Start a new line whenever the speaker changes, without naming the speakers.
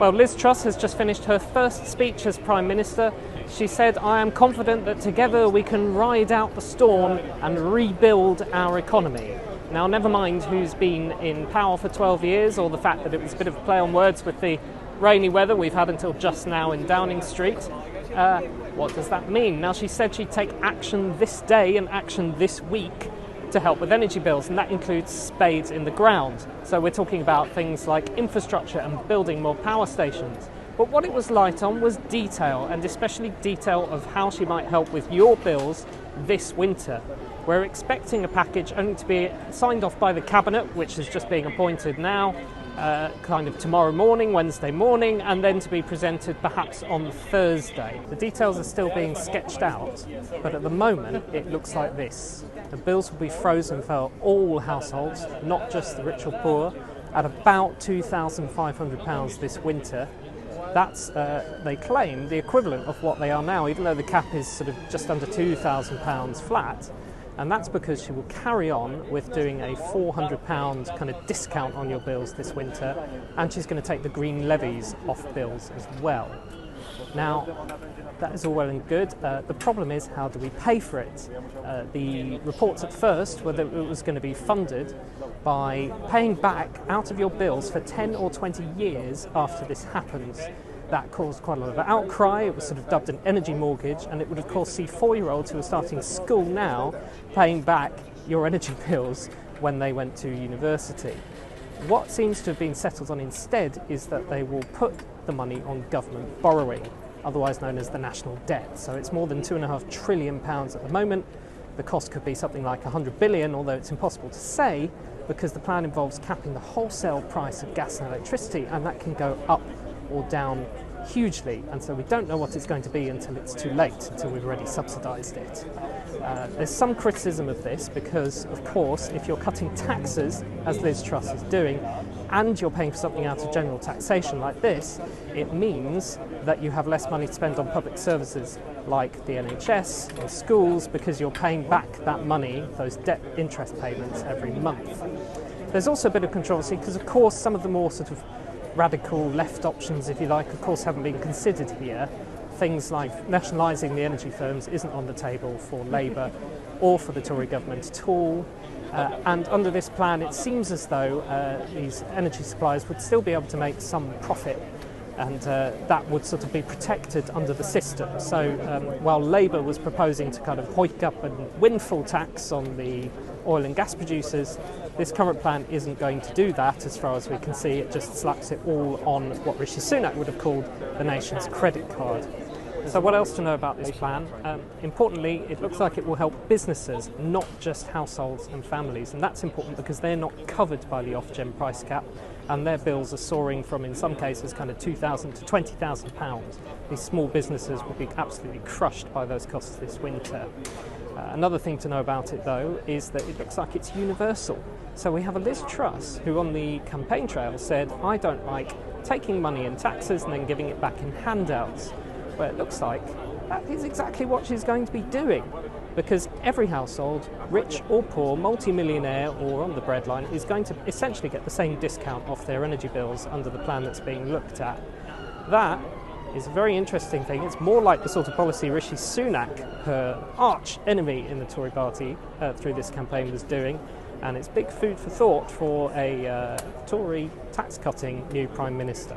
Well, Liz Truss has just finished her first speech as Prime Minister. She said, "I am confident that together we can ride out the storm and rebuild our economy." Now, never mind who's been in power for 12 years or the fact that it was a bit of a play on words with the rainy weather we've had until just now in Downing Street. What does that mean? Now, she said she'd take action this day and action this week to help with energy bills, and that includes spades in the ground. So we're talking about things like infrastructure and building more power stations. But what it was light on was detail, and especially detail of how she might help with your bills this winter. We're expecting a package only to be signed off by the Cabinet, which is just being appointed now, kind of tomorrow morning, Wednesday morning, and then to be presented perhaps on Thursday. The details are still being sketched out, but at the moment it looks like this. The bills will be frozen for all households, not just the rich or poor, at about £2,500 this winter. That's, they claim, the equivalent of what they are now, even though the cap is sort of just under £2,000 flat. And that's because she will carry on with doing a £400 kind of discount on your bills this winter, and she's going to take the green levies off bills as well. Now, that is all well and good. The problem is, how do we pay for it? The reports at first were that it was going to be funded by paying back out of your bills for 10 or 20 years after this happens. That caused quite a lot of outcry. It was sort of dubbed an energy mortgage, and it would of course see 4-year-olds who are starting school now paying back your energy bills when they went to university. What seems to have been settled on instead is that they will put the money on government borrowing, otherwise known as the national debt. So it's more than £2.5 trillion at the moment. The cost could be something like 100 billion, although it's impossible to say because the plan involves capping the wholesale price of gas and electricity, and that can go up or down hugely, and so we don't know what it's going to be until it's too late, until we've already subsidised it. There's some criticism of this because, of course, if you're cutting taxes, as Liz Truss is doing, and you're paying for something out of general taxation like this, it means that you have less money to spend on public services like the NHS and schools, because you're paying back that money, those debt interest payments, every month. There's also a bit of controversy because, of course, some of the more sort of radical left options, if you like, of course haven't been considered here. Things like nationalising the energy firms isn't on the table for Labour or for the Tory government at all. And under this plan, it seems as though these energy suppliers would still be able to make some profit, and that would sort of be protected under the system. So while Labour was proposing to kind of hike up a windfall tax on the oil and gas producers, this current plan isn't going to do that as far as we can see. It just slaps it all on what Rishi Sunak would have called the nation's credit card. So what else to know about this plan? Importantly, it looks like it will help businesses, not just households and families, and that's important because they're not covered by the off-gen price cap, and their bills are soaring from, in some cases, kind of £2,000 to £20,000. These small businesses will be absolutely crushed by those costs this winter. Another thing to know about it, though, is that it looks like it's universal. So we have a Liz Truss who on the campaign trail said, "I don't like taking money in taxes and then giving it back in handouts." Well, it looks like that is exactly what she's going to be doing, because every household, rich or poor, multi-millionaire or on the breadline, is going to essentially get the same discount off their energy bills under the plan that's being looked at. That is a very interesting thing. It's more like the sort of policy Rishi Sunak, her arch enemy in the Tory party, through this campaign was doing, and it's big food for thought for a Tory tax-cutting new Prime Minister.